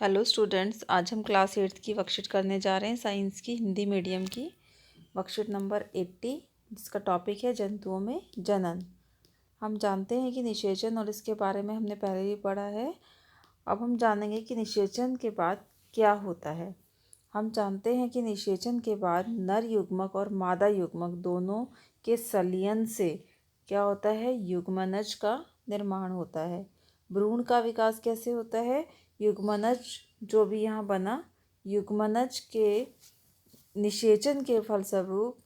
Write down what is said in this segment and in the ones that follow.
Hello students, आज हम class 8th की वर्कशीट करने जा रहे हैं। साइंस की हिंदी मीडियम की वर्कशीट नंबर 80, जिसका टॉपिक है जंतुओं में जनन। हम जानते हैं कि निषेचन और इसके बारे में हमने पहले भी पढ़ा है। अब हम जानेंगे कि निषेचन के बाद क्या होता है। हम जानते हैं कि निषेचन के बाद नर युग्मक और मादा युग्मक दोनों के संलयन से क्या होता है, युग्मनज का निर्माण होता है। भ्रूण का विकास कैसे होता है? युग्मनज जो भी यहाँ बना, युग्मनज के निषेचन के फलस्वरूप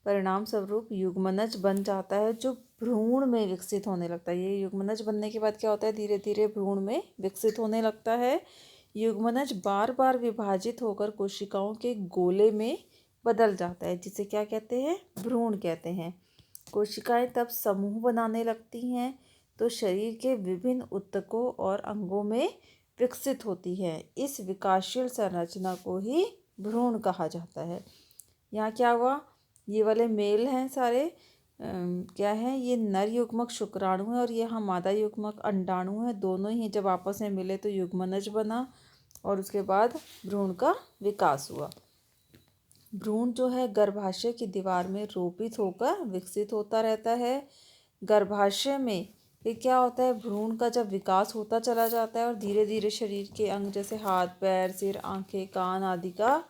परिणाम स्वरूप युग्मनज बन जाता है, जो भ्रूण में विकसित होने लगता है। ये युग्मनज बनने के बाद क्या होता है, धीरे धीरे भ्रूण में विकसित होने लगता है। युग्मनज बार बार विभाजित होकर कोशिकाओं के गोले में बदल जाता है, जिसे क्या कहते हैं, भ्रूण कहते हैं। कोशिकाएं तब समूह बनाने लगती हैं, तो शरीर के विभिन्न ऊतकों और अंगों में विकसित होती है। इस विकासशील संरचना को ही भ्रूण कहा जाता है। यहाँ क्या हुआ, ये वाले मेल हैं सारे, क्या है, ये नर युग्मक शुक्राणु है और यहाँ मादा युग्मक अंडाणु है। दोनों ही जब आपस में मिले तो युग्मनज बना और उसके बाद भ्रूण का विकास हुआ। भ्रूण जो है गर्भाशय की दीवार में रोपित होकर विकसित होता रहता है। गर्भाशय में फिर क्या होता है, भ्रूण का जब विकास होता चला जाता है और धीरे धीरे शरीर के अंग जैसे हाथ, पैर, सिर, आंखें, कान आदि का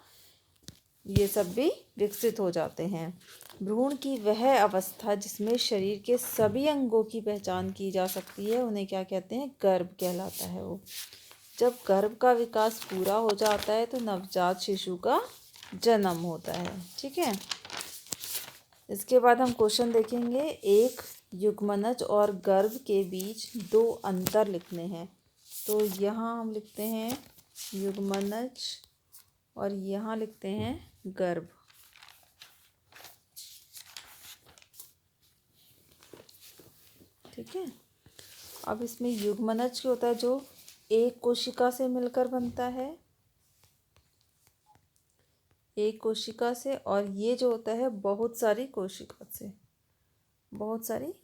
ये सब भी विकसित हो जाते हैं। भ्रूण की वह अवस्था जिसमें शरीर के सभी अंगों की पहचान की जा सकती है, उन्हें क्या कहते हैं, गर्भ कहलाता है। वो जब गर्भ का विकास पूरा हो जाता है तो नवजात शिशु का जन्म होता है। ठीक है, इसके बाद हम क्वेश्चन देखेंगे। एक युग्मनज और गर्भ के बीच दो अंतर लिखने हैं। तो यहाँ हम लिखते हैं युग्मनज और यहाँ लिखते हैं गर्भ। ठीक है, अब इसमें युग्मनज क्या होता है, जो एक कोशिका से मिलकर बनता है, एक कोशिका से, और ये जो होता है बहुत सारी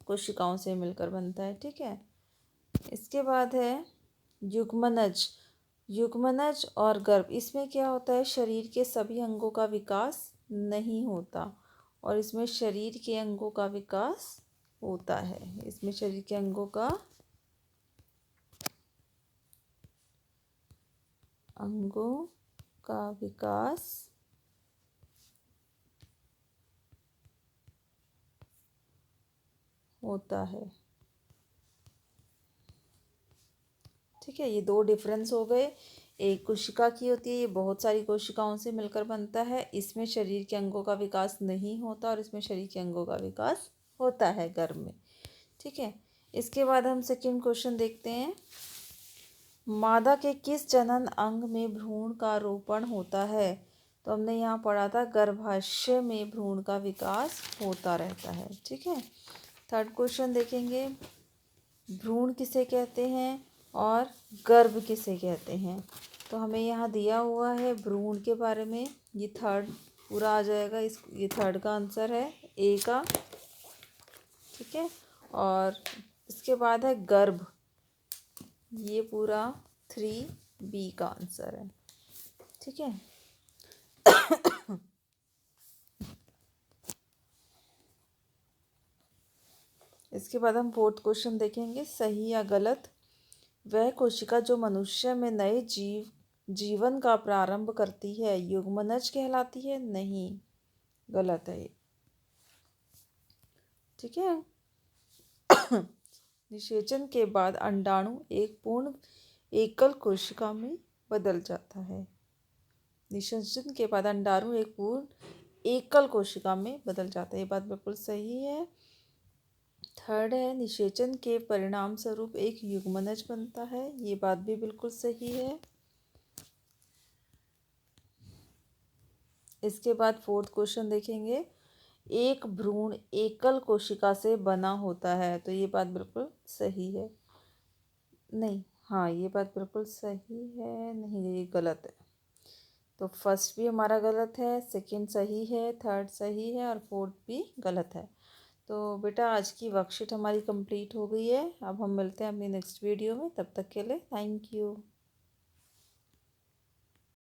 कोशिकाओं से मिलकर बनता है। ठीक है, इसके बाद है युग्मनज। युग्मनज और गर्भ, इसमें क्या होता है, शरीर के सभी अंगों का विकास नहीं होता और इसमें शरीर के अंगों का विकास होता है। इसमें शरीर के अंगों का विकास होता है। ठीक है, ये दो डिफरेंस हो गए। एक कोशिका की होती है, ये बहुत सारी कोशिकाओं से मिलकर बनता है। इसमें शरीर के अंगों का विकास नहीं होता और इसमें शरीर के अंगों का विकास होता है गर्भ में। ठीक है, इसके बाद हम सेकंड क्वेश्चन देखते हैं। मादा के किस जनन अंग में भ्रूण का रोपण होता है? तो हमने यहाँ पढ़ा था गर्भाशय में भ्रूण का विकास होता रहता है। ठीक है, थर्ड क्वेश्चन देखेंगे। भ्रूण किसे कहते हैं और गर्भ किसे कहते हैं? तो हमें यहाँ दिया हुआ है भ्रूण के बारे में, ये थर्ड पूरा आ जाएगा, ये थर्ड का आंसर है, ए का। ठीक है, और इसके बाद है गर्भ, ये पूरा 3B का आंसर है। ठीक है, इसके बाद हम फोर्थ क्वेश्चन देखेंगे। सही या गलत? वह कोशिका जो मनुष्य में नए जीवन का प्रारंभ करती है युग्मनज कहलाती है? नहीं, गलत है ये। ठीक है, निषेचन के बाद अंडाणु एक पूर्ण एकल कोशिका में बदल जाता है। निषेचन के बाद अंडाणु एक पूर्ण एकल कोशिका में बदल जाता है, ये बात बिल्कुल सही है। थर्ड है निषेचन के परिणाम स्वरूप एक युग्मनज बनता है, ये बात भी बिल्कुल सही है। इसके बाद फोर्थ क्वेश्चन देखेंगे। एक भ्रूण एकल कोशिका से बना होता है, तो ये बात बिल्कुल सही है। नहीं, हाँ, ये बात बिल्कुल सही है, नहीं, ये गलत है। तो फर्स्ट भी हमारा गलत है, सेकंड सही है, थर्ड सही है और फोर्थ भी गलत है। तो बेटा आज की वर्कशीट हमारी कंप्लीट हो गई है। अब हम मिलते हैं अपनी नेक्स्ट वीडियो में, तब तक के लिए थैंक यू।